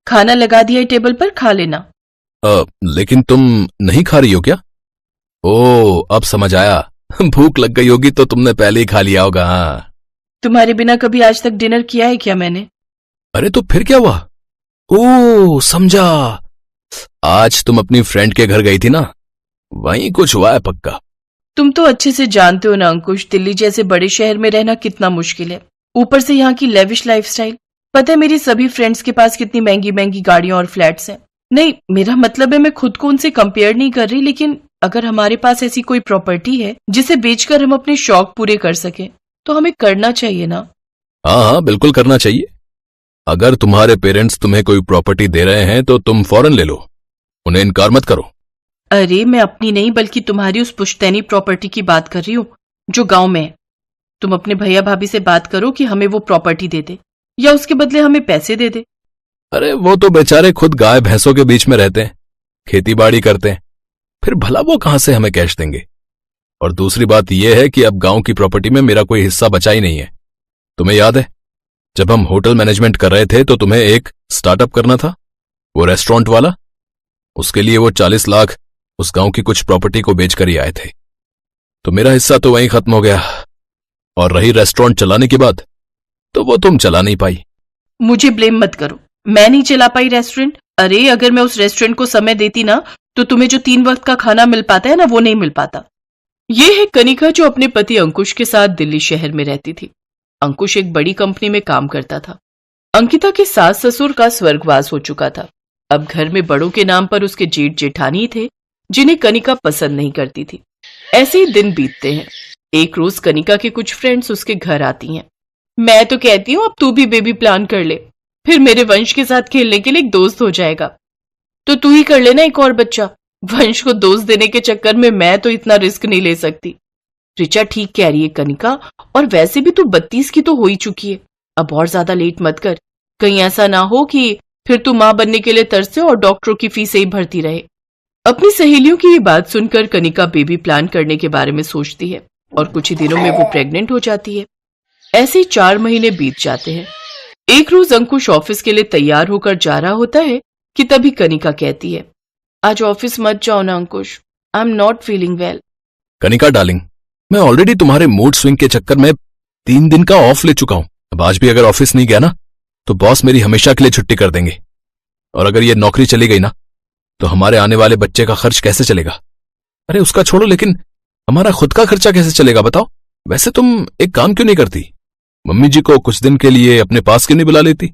खाना लगा दिया है टेबल पर, खा लेना। लेकिन तुम नहीं खा रही हो क्या? ओ, अब समझ आया। भूख लग गई होगी तो तुमने पहले ही खा लिया होगा। हाँ, तुम्हारे बिना कभी आज तक डिनर किया है क्या मैंने? अरे तो फिर क्या हुआ? ओ, समझा। आज तुम अपनी फ्रेंड के घर गई थी ना, वहीं कुछ हुआ है पक्का। तुम तो अच्छे से जानते हो ना अंकुश, दिल्ली जैसे बड़े शहर में रहना कितना मुश्किल है। ऊपर से यहाँ की लेविश लाइफस्टाइल। पता है मेरी सभी फ्रेंड्स के पास कितनी महंगी महंगी गाड़ियां और फ्लैट्स हैं। नहीं, मेरा मतलब है मैं खुद को उनसे कंपेयर नहीं कर रही, लेकिन अगर हमारे पास ऐसी कोई प्रॉपर्टी है जिसे बेचकर हम अपने शौक पूरे कर सके तो हमें करना चाहिए ना। हाँ हाँ, बिल्कुल करना चाहिए। अगर तुम्हारे पेरेंट्स तुम्हें कोई प्रॉपर्टी दे रहे हैं तो तुम फौरन ले लो, उन्हें इनकार मत करो। अरे मैं अपनी नहीं बल्कि तुम्हारी उस पुश्तैनी प्रॉपर्टी की बात कर रही हूँ जो गांव में है। तुम अपने भैया भाभी से बात करो कि हमें वो प्रॉपर्टी दे दे या उसके बदले हमें पैसे दे दे। अरे वो तो बेचारे खुद गाय भैंसों के बीच में रहते हैं, खेती बाड़ी करते हैं, फिर भला वो कहां से हमें कैश देंगे। और दूसरी बात यह है कि अब गांव की प्रॉपर्टी में मेरा कोई हिस्सा बचा ही नहीं है। तुम्हें याद है जब हम होटल मैनेजमेंट कर रहे थे तो तुम्हें एक स्टार्टअप करना था, वो रेस्टोरेंट वाला। उसके लिए वो 40 लाख उस गांव की कुछ प्रॉपर्टी को बेचकर ही आए थे। तो मेरा हिस्सा तो वहीं खत्म हो गया। और रही रेस्टोरेंट चलाने की बात, तो वो तुम चला नहीं पाई। मुझे ब्लेम मत करो, मैं नहीं चला पाई रेस्टोरेंट। अरे अगर मैं उस रेस्टोरेंट को समय देती ना तो तुम्हें जो 3 वक्त का खाना मिल पाता है ना, वो नहीं मिल पाता। ये है कनिका जो अपने पति अंकुश के साथ दिल्ली शहर में रहती थी। अंकुश एक बड़ी कंपनी में काम करता था। अंकिता के सास ससुर का स्वर्गवास हो चुका था। अब घर में बड़ों के नाम पर उसके जेठ जेठानी थे जिन्हें कनिका पसंद नहीं करती थी। ऐसे ही दिन बीतते हैं। एक रोज कनिका के कुछ फ्रेंड्स उसके घर आती हैं। मैं तो कहती हूँ अब तू भी बेबी प्लान कर ले, फिर मेरे वंश के साथ खेलने के लिए एक दोस्त हो जाएगा। तो तू ही कर लेना एक और बच्चा। वंश को दोस्त देने के चक्कर में मैं तो इतना रिस्क नहीं ले सकती। रिचा ठीक कह रही है कनिका, और वैसे भी तू 32 की तो हो ही चुकी है। अब और ज्यादा लेट मत कर, कहीं ऐसा ना हो कि फिर तू मां बनने के लिए तरसे और डॉक्टरों की फीस ही भरती रहे। अपनी सहेलियों की ये बात सुनकर कनिका बेबी प्लान करने के बारे में सोचती है और कुछ ही दिनों में वो प्रेग्नेंट हो जाती है। ऐसे 4 महीने बीत जाते हैं। एक रोज अंकुश ऑफिस के लिए तैयार होकर जा रहा होता है कि तभी कनिका कहती है, आज ऑफिस मत जाओ ना Ankush, I am not feeling well. Kanika darling, मैं ऑलरेडी तुम्हारे मूड स्विंग के चक्कर में 3 दिन का ऑफ ले चुका हूं। अब आज भी अगर ऑफिस नहीं गया ना तो बॉस मेरी हमेशा के लिए छुट्टी कर देंगे। और अगर ये नौकरी चली गई ना तो हमारे आने वाले बच्चे का खर्च कैसे चलेगा? अरे उसका छोड़ो, लेकिन हमारा खुद का खर्चा कैसे चलेगा बताओ? वैसे तुम एक काम क्यों नहीं करती, मम्मी जी को कुछ दिन के लिए अपने पास क्यों नहीं बुला लेती?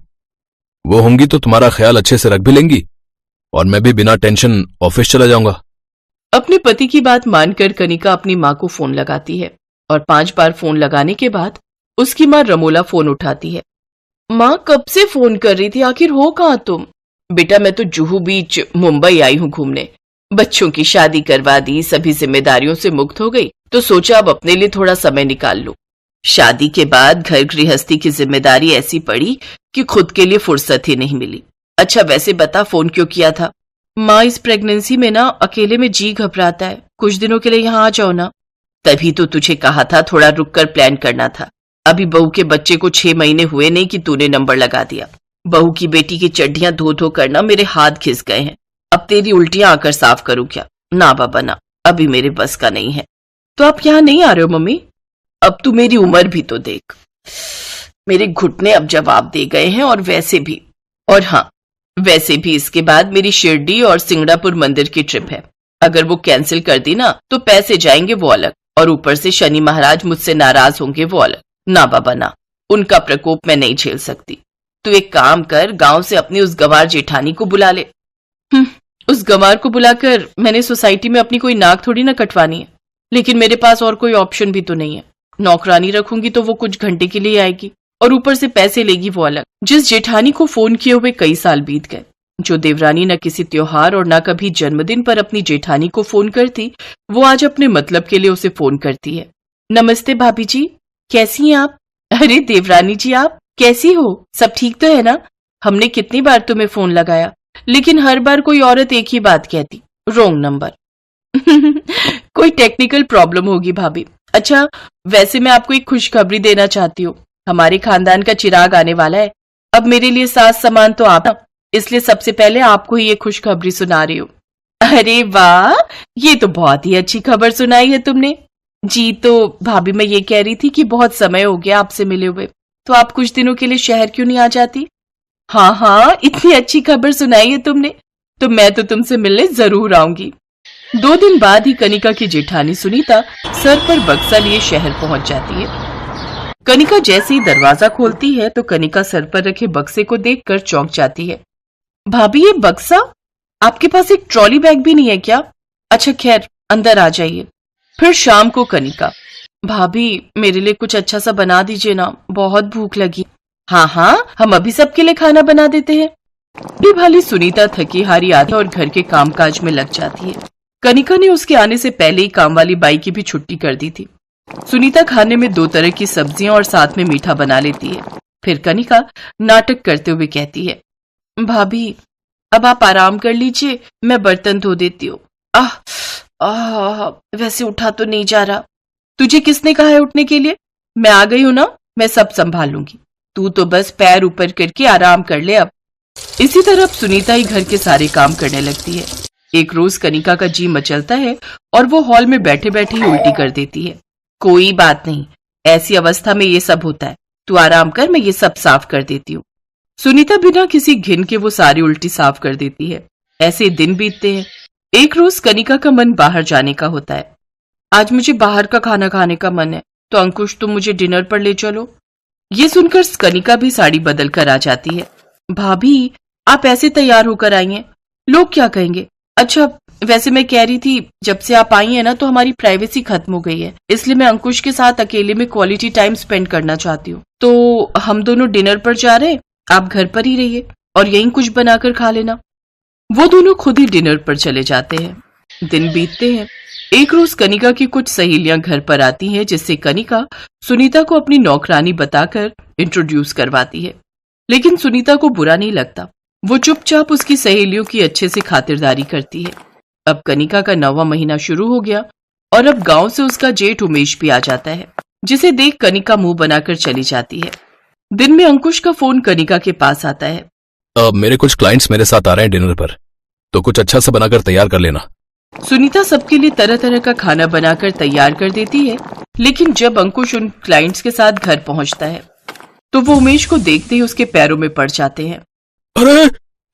वो होंगी तो तुम्हारा ख्याल अच्छे से रख भी लेंगी और मैं भी बिना टेंशन ऑफिस चला जाऊंगा। अपने पति की बात मानकर कनिका अपनी माँ को फोन लगाती है और 5 बार फोन लगाने के बाद उसकी माँ रमोला फोन उठाती है। माँ कब से फोन कर रही थी, आखिर हो कहाँ तुम? बेटा मैं तो जुहू बीच मुंबई आई हूँ घूमने। बच्चों की शादी करवा दी, सभी जिम्मेदारियों से मुक्त हो गई, तो सोचा अब अपने लिए थोड़ा समय निकाल लूं। शादी के बाद घर गृहस्थी की जिम्मेदारी ऐसी पड़ी कि खुद के लिए फुर्सत ही नहीं मिली। अच्छा वैसे बता फोन क्यों किया था? माँ इस प्रेगनेंसी में ना अकेले में जी घबराता है, कुछ दिनों के लिए यहाँ आ जाओ ना। तभी तो तुझे कहा था थोड़ा रुक कर प्लान करना था। अभी बहू के बच्चे को 6 महीने हुए नहीं कि तूने नंबर लगा दिया। बहू की बेटी की चड्डियां धो धो करना मेरे हाथ घिस गए हैं। अब तेरी उल्टियां आकर साफ करूं क्या? ना बाबा ना, अभी मेरे बस का नहीं है। तो आप यहाँ नहीं आ रहे हो मम्मी? अब तू मेरी उम्र भी तो देख, मेरे घुटने अब जवाब दे गए हैं। और वैसे भी इसके बाद मेरी शिरडी और सिंगड़ापुर मंदिर की ट्रिप है। अगर वो कैंसिल कर दी ना तो पैसे जाएंगे वो अलग, और ऊपर से शनि महाराज मुझसे नाराज होंगे वो अलग। ना बाबा ना, उनका प्रकोप मैं नहीं झेल सकती। तू एक काम कर, गांव से अपनी उस गंवार जेठानी को बुला ले। उस गंवार को बुलाकर मैंने सोसाइटी में अपनी कोई नाक थोड़ी ना कटवानी है, लेकिन मेरे पास और कोई ऑप्शन भी तो नहीं है। नौकरानी रखूंगी तो वो कुछ घंटे के लिए आएगी और ऊपर से पैसे लेगी वो अलग। जिस जेठानी को फोन किए हुए कई साल बीत गए, जो देवरानी न किसी त्योहार और न कभी जन्मदिन पर अपनी जेठानी को फोन करती, वो आज अपने मतलब के लिए उसे फोन करती है। नमस्ते भाभी जी, कैसी हैं आप? अरे देवरानी जी आप कैसी हो, सब ठीक तो है ना? हमने कितनी बार तुम्हें फोन लगाया, लेकिन हर बार कोई औरत एक ही बात कहती, रॉन्ग नंबर। कोई टेक्निकल प्रॉब्लम होगी भाभी। अच्छा वैसे मैं आपको एक खुशखबरी देना चाहती हूँ, हमारे खानदान का चिराग आने वाला है। अब मेरे लिए सास समान तो आप। इसलिए सबसे पहले आपको ही ये खुशखबरी सुना रही हूँ। अरे वाह, ये तो बहुत ही अच्छी खबर सुनाई है तुमने। जी तो भाभी, मैं ये कह रही थी कि बहुत समय हो गया आपसे मिले हुए, तो आप कुछ दिनों के लिए शहर क्यों नहीं आ जाती? हाँ हाँ, इतनी अच्छी खबर सुनाई है तुमने, तो मैं तो तुमसे मिलने जरूर आऊंगी। 2 दिन बाद ही कनिका की जेठानी सुनीता सर पर बक्सा लिए शहर पहुंच जाती है। कनिका जैसे ही दरवाजा खोलती है तो कनिका सर पर रखे बक्से को देखकर चौंक जाती है। भाभी, ये बक्सा? आपके पास एक ट्रॉली बैग भी नहीं है क्या? अच्छा खैर, अंदर आ जाइए। फिर शाम को कनिका, भाभी मेरे लिए कुछ अच्छा सा बना दीजिए ना, बहुत भूख लगी। हाँ हाँ, हम अभी सबके लिए खाना बना देते हैं। ये भाली सुनीता थकी हारी आती और घर के कामकाज में लग जाती है। कनिका ने उसके आने से पहले ही काम वाली बाई की भी छुट्टी कर दी थी। सुनीता खाने में 2 तरह की सब्जियां और साथ में मीठा बना लेती है। फिर कनिका नाटक करते हुए कहती है, भाभी अब आप आराम कर लीजिए, मैं बर्तन धो देती हूँ। आह आह, वैसे उठा तो नहीं जा रहा। तुझे किसने कहा है उठने के लिए? मैं आ गई हूं ना, मैं सब संभाल लूंगी। तू तो बस पैर ऊपर करके आराम कर ले अब। इसी तरह सुनीता ही घर के सारे काम करने लगती है। एक रोज कनिका का जी मचलता है और वो हॉल में बैठे बैठे ही उल्टी कर देती है। कोई बात नहीं, ऐसी अवस्था में ये सब होता है, तू आराम कर, मैं ये सब साफ कर देती हूँ। सुनीता बिना किसी घिन के वो सारी उल्टी साफ कर देती है। ऐसे दिन बीतते हैं। एक रोज कनिका का मन बाहर जाने का होता है। आज मुझे बाहर का खाना खाने का मन है, तो अंकुश तुम मुझे डिनर पर ले चलो। ये सुनकर कनिका भी साड़ी बदल कर आ जाती है। भाभी आप ऐसे तैयार होकर आई हैं, लोग क्या कहेंगे? अच्छा वैसे मैं कह रही थी, जब से आप आई हैं ना तो हमारी प्राइवेसी खत्म हो गई है, इसलिए मैं अंकुश के साथ अकेले में क्वालिटी टाइम स्पेंड करना चाहती हूँ। तो हम दोनों डिनर पर जा रहे हैं, आप घर पर ही रहिए और यहीं कुछ बनाकर खा लेना। वो दोनों खुद ही डिनर पर चले जाते हैं। दिन बीतते हैं। एक रोज कनिका की कुछ सहेलियां घर पर आती हैं, जिससे कनिका सुनीता को अपनी नौकरानी बताकर इंट्रोड्यूस करवाती है। लेकिन सुनीता को बुरा नहीं लगता, वो चुपचाप उसकी सहेलियों की अच्छे से खातिरदारी करती है। अब कनिका का 9वां महीना शुरू हो गया और अब गांव से उसका जेठ उमेश भी आ जाता है, जिसे देख कनिका मुंह बनाकर चली जाती है। दिन में अंकुश का फोन कनिका के पास आता है। मेरे कुछ क्लाइंट्स मेरे साथ आ रहे हैं डिनर पर, तो कुछ अच्छा सा बनाकर तैयार कर लेना। सुनीता सबके लिए तरह तरह का खाना बनाकर तैयार कर देती है, लेकिन जब अंकुश उन क्लाइंट्स के साथ घर पहुंचता है तो वो उमेश को देखते ही उसके पैरों में पड़ जाते हैं। अरे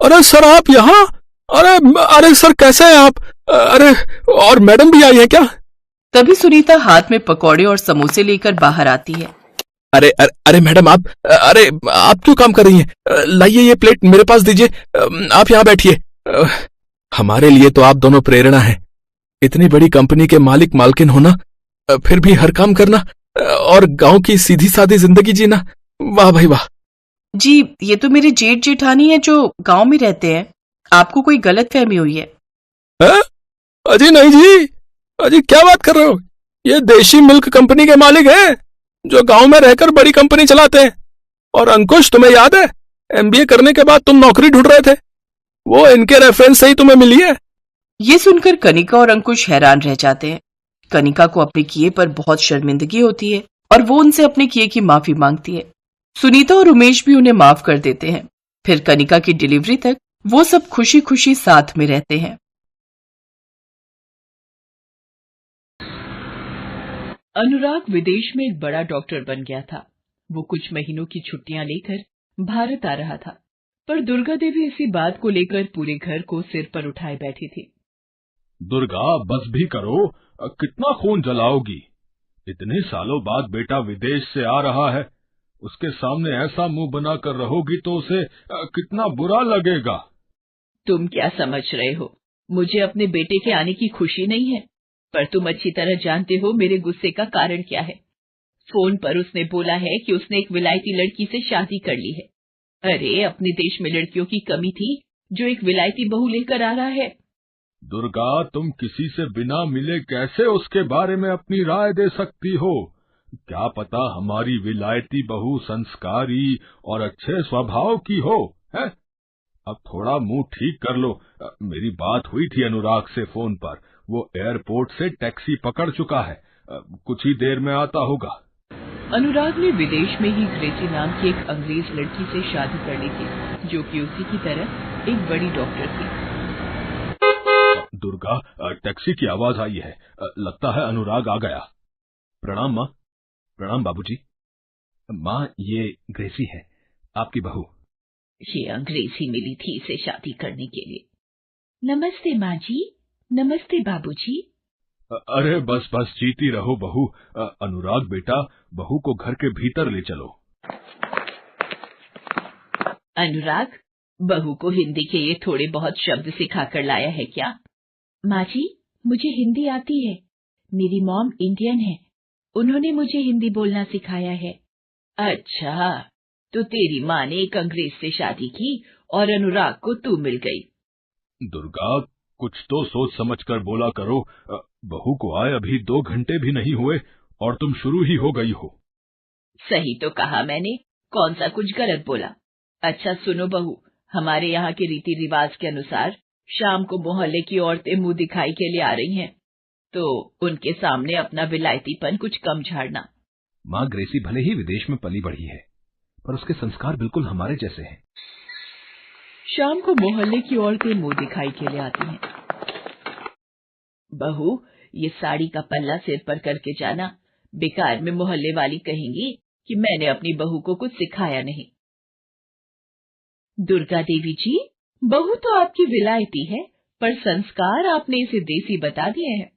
अरे सर आप यहाँ? अरे अरे सर कैसे हैं आप? अरे और मैडम भी आई है क्या? तभी सुनीता हाथ में पकौड़े और समोसे लेकर बाहर आती है। अरे अरे, अरे मैडम आप, अरे आप क्यों काम कर रही हैं? लाइए ये प्लेट मेरे पास दीजिए, आप यहाँ बैठिए। हमारे लिए तो आप दोनों प्रेरणा हैं। इतनी बड़ी कंपनी के मालिक मालकिन होना, फिर भी हर काम करना, और गांव की सीधी सादी जिंदगी जीना, वाह भाई वाह। जी ये तो मेरे जेठ जेठानी है जो गांव में रहते हैं, आपको कोई गलत फहमी हुई है। अजी नहीं जी, अजी क्या बात कर रहे हो? ये देशी मिल्क कंपनी के मालिक हैं जो गांव में रहकर बड़ी कंपनी चलाते हैं। और अंकुश तुम्हें याद है, एमबीए करने के बाद तुम नौकरी ढूंढ रहे थे, वो इनके रेफरेंस से ही तुम्हें मिली है। ये सुनकर कनिका और अंकुश हैरान रह जाते हैं। कनिका को अपने किए पर बहुत शर्मिंदगी होती है और वो उनसे अपने किए की माफी मांगती है। सुनीता और उमेश भी उन्हें माफ कर देते हैं। फिर कनिका की डिलीवरी तक वो सब खुशी खुशी साथ में रहते हैं। अनुराग विदेश में एक बड़ा डॉक्टर बन गया था। वो कुछ महीनों की छुट्टियां लेकर भारत आ रहा था, पर दुर्गा देवी इसी बात को लेकर पूरे घर को सिर पर उठाए बैठी थी। दुर्गा बस भी करो, कितना खून जलाओगी? इतने सालों बाद बेटा विदेश से आ रहा है, उसके सामने ऐसा मुंह बनाकर रहोगी तो उसे कितना बुरा लगेगा। तुम क्या समझ रहे हो? मुझे अपने बेटे के आने की खुशी नहीं है, पर तुम अच्छी तरह जानते हो मेरे गुस्से का कारण क्या है। फोन पर उसने बोला है कि उसने एक विलायती लड़की से शादी कर ली है। अरे अपने देश में लड़कियों की कमी थी जो एक विलायती बहू लेकर आ रहा है। दुर्गा तुम किसी से बिना मिले कैसे उसके बारे में अपनी राय दे सकती हो? क्या पता हमारी विलायती बहू संस्कारी और अच्छे स्वभाव की हो, है? अब थोड़ा मुंह ठीक कर लो। मेरी बात हुई थी अनुराग से फोन पर, वो एयरपोर्ट से टैक्सी पकड़ चुका है, कुछ ही देर में आता होगा। अनुराग ने विदेश में ही ग्रेसी नाम की एक अंग्रेज लड़की से शादी कर ली थी, जो कि उसी की तरह एक बड़ी डॉक्टर थी। दुर्गा, टैक्सी की आवाज आई है। लगता है अनुराग आ गया। प्रणाम माँ। प्रणाम बाबूजी। माँ, ये ग्रेसी है, आपकी बहू। ये अंग्रेजी मिली थी इसे शादी करने के लिए। नमस्ते माँ जी। नमस्ते बाबूजी। अरे बस बस, जीती रहो बहू। अनुराग बेटा, बहू को घर के भीतर ले चलो। अनुराग, बहू को हिंदी के ये थोड़े बहुत शब्द सिखाकर लाया है क्या? माँ जी, मुझे हिंदी आती है। मेरी मॉम इंडियन है, उन्होंने मुझे हिंदी बोलना सिखाया है। अच्छा, तो तेरी माँ ने एक अंग्रेज से शादी की और अनुराग को तू मिल गई। दुर्गा, कुछ तो सोच समझ कर बोला करो। बहू को आए अभी 2 घंटे भी नहीं हुए और तुम शुरू ही हो गई हो। सही तो कहा मैंने, कौन सा कुछ गलत बोला? अच्छा सुनो बहू, हमारे यहाँ के रीति रिवाज के अनुसार शाम को मोहल्ले की औरतें मुंह दिखाई के लिए आ रही हैं, तो उनके सामने अपना विलायतीपन कुछ कम झाड़ना। माँ, ग्रेसी भले ही विदेश में पली बढ़ी है, पर उसके संस्कार बिल्कुल हमारे जैसे हैं। शाम को मोहल्ले की औरतें मुंह दिखाई के लिए आती हैं। बहू, ये साड़ी का पल्ला सिर पर करके जाना, बेकार में मोहल्ले वाली कहेंगी कि मैंने अपनी बहू को कुछ सिखाया नहीं। दुर्गा देवी जी, बहू तो आपकी विलायती है, पर संस्कार आपने इसे देसी बता दिए हैं।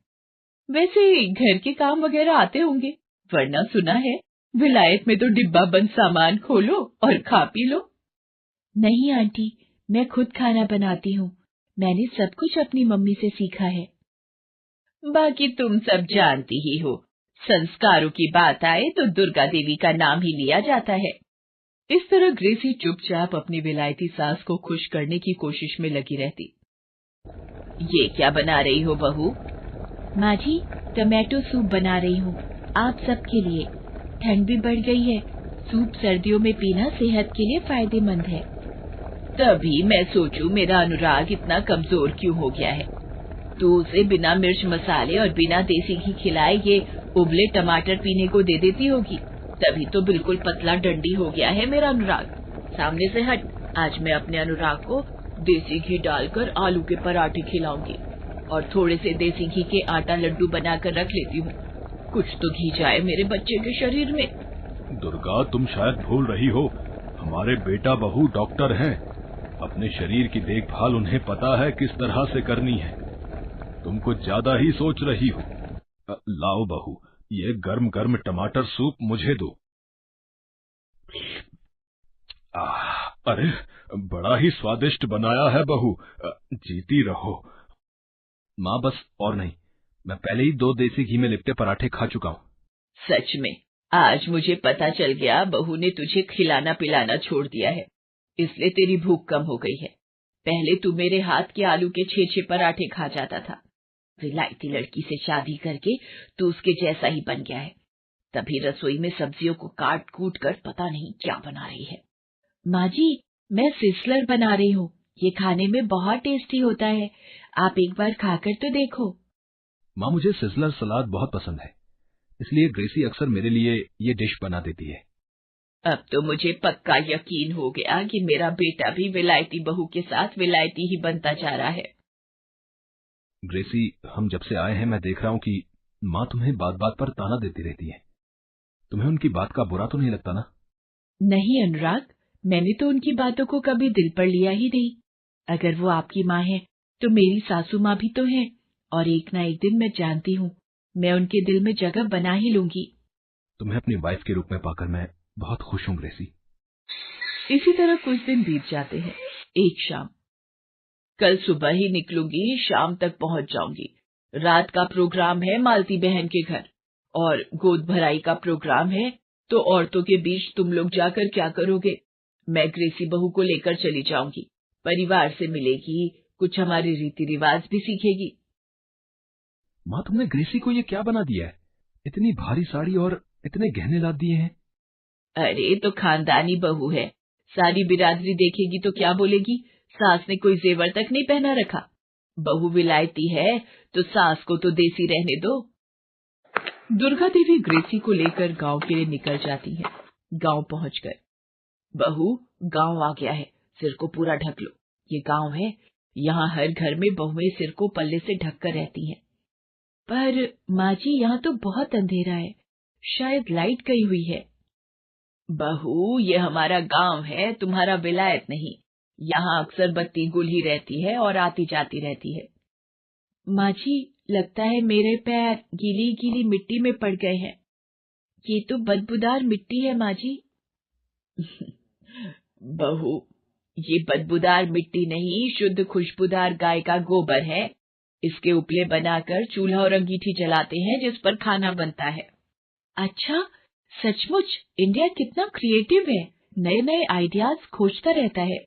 वैसे घर के काम वगैरह आते होंगे, वरना सुना है विलायत में तो डिब्बा बंद सामान खोलो और खा पी लो। नहीं आंटी, मैं खुद खाना बनाती हूँ। मैंने सब कुछ अपनी मम्मी से सीखा है। बाकी तुम सब जानती ही हो, संस्कारों की बात आए तो दुर्गा देवी का नाम ही लिया जाता है। इस तरह ग्रेसी चुपचाप अपनी विलायती सास को खुश करने की कोशिश में लगी रहती। ये क्या बना रही हो बहू? माँ जी, टमाटो सूप बना रही हूँ, आप सबके लिए। ठंड भी बढ़ गई है, सूप सर्दियों में पीना सेहत के लिए फायदेमंद है। तभी मैं सोचूं मेरा अनुराग इतना कमजोर क्यों हो गया है। तू उसे बिना मिर्च मसाले और बिना देसी घी खिलाए ये उबले टमाटर पीने को दे देती होगी, तभी तो बिल्कुल पतला डंडी हो गया है मेरा अनुराग। सामने से हट, आज मैं अपने अनुराग को देसी घी डालकर आलू के पराठे खिलाऊंगी और थोड़े से देसी घी के आटा लड्डू बनाकर रख लेती हूँ। कुछ तो घी जाए मेरे बच्चे के शरीर में। दुर्गा, तुम शायद भूल रही हो, हमारे बेटा बहू डॉक्टर हैं। अपने शरीर की देखभाल उन्हें पता है किस तरह से करनी है। तुम कुछ ज्यादा ही सोच रही हो। लाओ बहू, ये गर्म गर्म टमाटर सूप मुझे दो। अरे, बड़ा ही स्वादिष्ट बनाया है बहू। जीती रहो। माँ, बस और नहीं, मैं पहले ही 2 देसी घी में लिपटे पराठे खा चुका हूँ। सच में आज मुझे पता चल गया बहू ने तुझे खिलाना पिलाना छोड़ दिया है, इसलिए तेरी भूख कम हो गई है। पहले तू मेरे हाथ के आलू के 6-6 पराठे खा जाता था। विलायती लड़की से शादी करके तू उसके जैसा ही बन गया है। तभी रसोई में सब्जियों को काट कूट कर पता नहीं क्या बना रही है। माँ जी, मैं सिसलर बना रही हूँ, ये खाने में बहुत टेस्टी होता है, आप एक बार खाकर तो देखो। माँ, मुझे सिजलर सलाद बहुत पसंद है, इसलिए ग्रेसी अक्सर मेरे लिए ये डिश बना देती है। अब तो मुझे पक्का यकीन हो गया कि मेरा बेटा भी विलायती बहू के साथ विलायती ही बनता जा रहा है। ग्रेसी, हम जब से आए हैं मैं देख रहा हूँ कि माँ तुम्हें बात बात पर ताना देती रहती है। तुम्हें उनकी बात का बुरा तो नहीं लगता ना? नहीं अनुराग, मैंने तो उनकी बातों को कभी दिल पर लिया ही नहीं। अगर वो आपकी माँ है तो मेरी सासू माँ भी तो है, और एक ना एक दिन मैं जानती हूँ मैं उनके दिल में जगह बना ही लूंगी। तुम्हें अपनी वाइफ के रूप में पाकर मैं बहुत खुश हूँ ग्रेसी। इसी तरह कुछ दिन बीत जाते हैं। एक शाम, कल सुबह ही निकलूंगी, शाम तक पहुंच जाऊंगी। रात का प्रोग्राम है मालती बहन के घर और गोद भराई का प्रोग्राम है, तो औरतों के बीच तुम लोग जाकर क्या करोगे? मैं ग्रेसी बहू को लेकर चली जाऊंगी, परिवार से मिलेगी, कुछ हमारे रीति रिवाज भी सीखेगी। माँ, तुमने ग्रेसी को ये क्या बना दिया है? इतनी भारी साड़ी और इतने गहने लाद दिए हैं। अरे तो खानदानी बहू है, सारी बिरादरी देखेगी तो क्या बोलेगी? सास ने कोई जेवर तक नहीं पहना रखा। बहू विलायती है तो सास को तो देसी रहने दो। दुर्गा देवी ग्रेसी को लेकर गांव के लिए निकल जाती हैं। गांव पहुंचकर, बहू, गांव आ गया है, सिर को पूरा ढक लो। ये गांव है, यहाँ हर घर में बहुएं सिर को पल्ले से ढककर रहती हैं। पर माँ जी, यहाँ तो बहुत अंधेरा है, शायद लाइट गई हुई है। बहू, ये हमारा गांव है, तुम्हारा विलायत नहीं। यहाँ अक्सर बत्ती गुल ही रहती है और आती जाती रहती है। माँ जी, लगता है मेरे पैर गीली गीली मिट्टी में पड़ गए हैं। ये तो बदबूदार मिट्टी है माँ जी। बहू, ये बदबूदार मिट्टी नहीं, शुद्ध खुशबूदार गाय का गोबर है। इसके उपले बनाकर चूल्हा और अंगीठी जलाते हैं जिस पर खाना बनता है। अच्छा, सचमुच इंडिया कितना क्रिएटिव है, नए नए आइडियाज खोजता रहता है।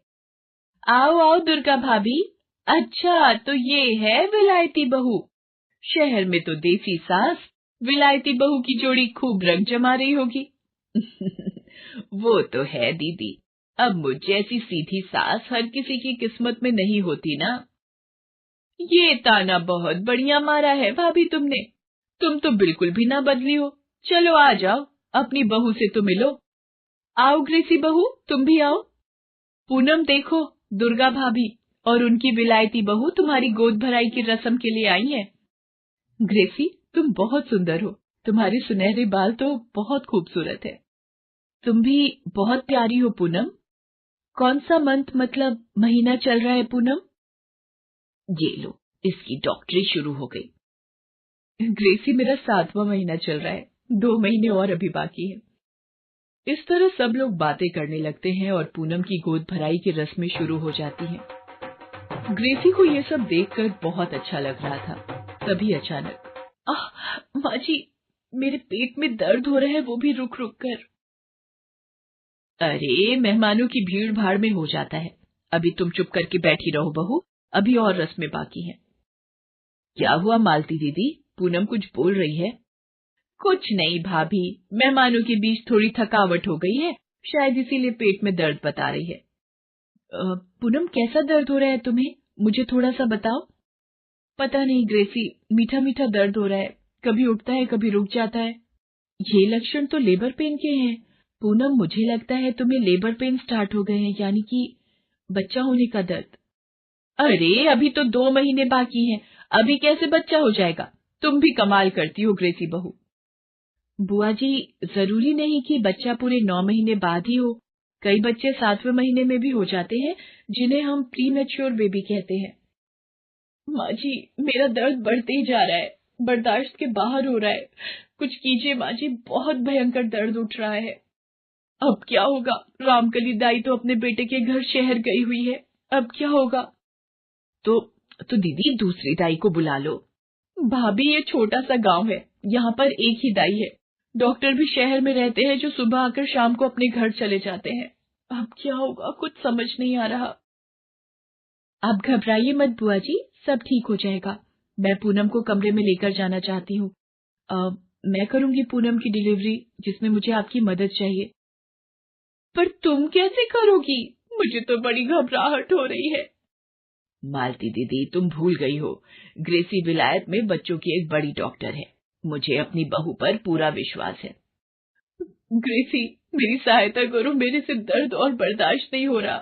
आओ आओ दुर्गा भाभी। अच्छा, तो ये है विलायती बहू। शहर में तो देसी सास विलायती बहू की जोड़ी खूब रंग जमा रही होगी। वो तो है दीदी, अब मुझ जैसी सीधी सास हर किसी की किस्मत में नहीं होती ना। ये ताना बहुत बढ़िया मारा है भाभी तुमने, तुम तो बिल्कुल भी ना बदली हो। चलो आ जाओ, अपनी बहू से तो मिलो। आओ ग्रेसी बहू, तुम भी आओ। पूनम देखो, दुर्गा भाभी और उनकी विलायती बहू तुम्हारी गोद भराई की रस्म के लिए आई हैं। ग्रेसी, तुम बहुत सुंदर हो, तुम्हारे सुनहरे बाल तो बहुत खूबसूरत है। तुम भी बहुत प्यारी हो पूनम। कौन सा मंथ मतलब महीना चल रहा है पूनम? ये लो, इसकी डॉक्टरी शुरू हो गई। ग्रेसी, मेरा 7वां महीना चल रहा है, 2 महीने और अभी बाकी है। इस तरह सब लोग बातें करने लगते हैं और पूनम की गोद भराई की रस्में शुरू हो जाती हैं। ग्रेसी को ये सब देखकर बहुत अच्छा लग रहा था। तभी अचानक, माँ जी, मेरे पेट में दर्द हो रहा है, वो भी रुक रुक कर। अरे, मेहमानों की भीड़ भाड़ में हो जाता है। अभी तुम चुप करके बैठी रहो बहू, अभी और रस्में बाकी हैं। क्या हुआ मालती दीदी, पूनम कुछ बोल रही है? कुछ नहीं भाभी, मेहमानों के बीच थोड़ी थकावट हो गई है, शायद इसीलिए पेट में दर्द बता रही है। पूनम, कैसा दर्द हो रहा है तुम्हें, मुझे थोड़ा सा बताओ। पता नहीं ग्रेसी, मीठा मीठा दर्द हो रहा है, कभी उठता है कभी रुक जाता है। ये लक्षण तो लेबर पेन के हैं। पूनम, मुझे लगता है तुम्हें लेबर पेन स्टार्ट हो गए हैं, यानी कि बच्चा होने का दर्द। अरे, अभी तो 2 महीने बाकी हैं, अभी कैसे बच्चा हो जाएगा? तुम भी कमाल करती हो ग्रेसी बहू। बुआ जी, जरूरी नहीं कि बच्चा पूरे 9 महीने बाद ही हो, कई बच्चे 7वें महीने में भी हो जाते हैं, जिन्हें हम प्री मैच्योर बेबी कहते हैं। माँ जी, मेरा दर्द बढ़ते ही जा रहा है, बर्दाश्त के बाहर हो रहा है, कुछ कीजिए माँ जी, बहुत भयंकर दर्द उठ रहा है। अब क्या होगा? रामकली दाई तो अपने बेटे के घर शहर गई हुई है, अब क्या होगा? तो दीदी, दूसरी दाई को बुला लो। भाभी, ये छोटा सा गांव है, यहाँ पर एक ही दाई है, डॉक्टर भी शहर में रहते हैं जो सुबह आकर शाम को अपने घर चले जाते हैं। अब क्या होगा, कुछ समझ नहीं आ रहा। आप घबराइए मत बुआ जी, सब ठीक हो जाएगा। मैं पूनम को कमरे में लेकर जाना चाहती हूँ। मैं करूंगी पूनम की डिलीवरी, जिसमें मुझे आपकी मदद चाहिए। पर तुम कैसे करोगी? मुझे तो बड़ी घबराहट हो रही है। मालती दीदी, तुम भूल गई हो, ग्रेसी विलायत में बच्चों की एक बड़ी डॉक्टर है, मुझे अपनी बहू पर पूरा विश्वास है। ग्रेसी, मेरी सहायता करो, मेरे से दर्द और बर्दाश्त नहीं हो रहा।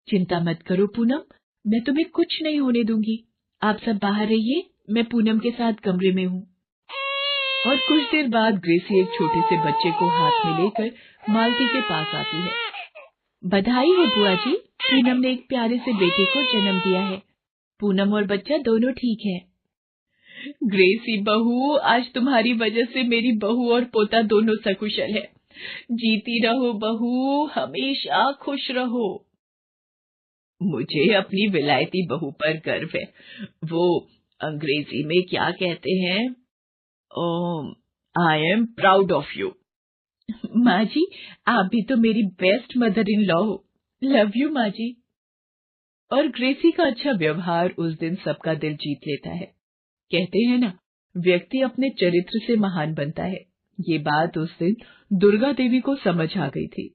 चिंता मत करो पूनम, मैं तुम्हें कुछ नहीं होने दूंगी। आप सब बाहर रहिए, मैं पूनम के साथ कमरे में हूँ। और कुछ देर बाद ग्रेसी एक छोटे से बच्चे को हाथ में लेकर मालती के पास आती है। बधाई हो बुआ जी, पूनम ने एक प्यारे से बेटे को जन्म दिया है। पूनम और बच्चा दोनों ठीक है। ग्रेसी बहू, आज तुम्हारी वजह से मेरी बहू और पोता दोनों सकुशल है। जीती रहो बहू, हमेशा खुश रहो। मुझे अपनी विलायती बहू पर गर्व है। वो अंग्रेजी में क्या कहते हैं? I am proud of you. माँ जी, आप भी तो मेरी बेस्ट मदर इन लॉ हो। लव यू माँ जी। और ग्रेसी का अच्छा व्यवहार उस दिन सबका दिल जीत लेता है। कहते हैं ना, व्यक्ति अपने चरित्र से महान बनता है। ये बात उस दिन दुर्गा देवी को समझ आ गई थी।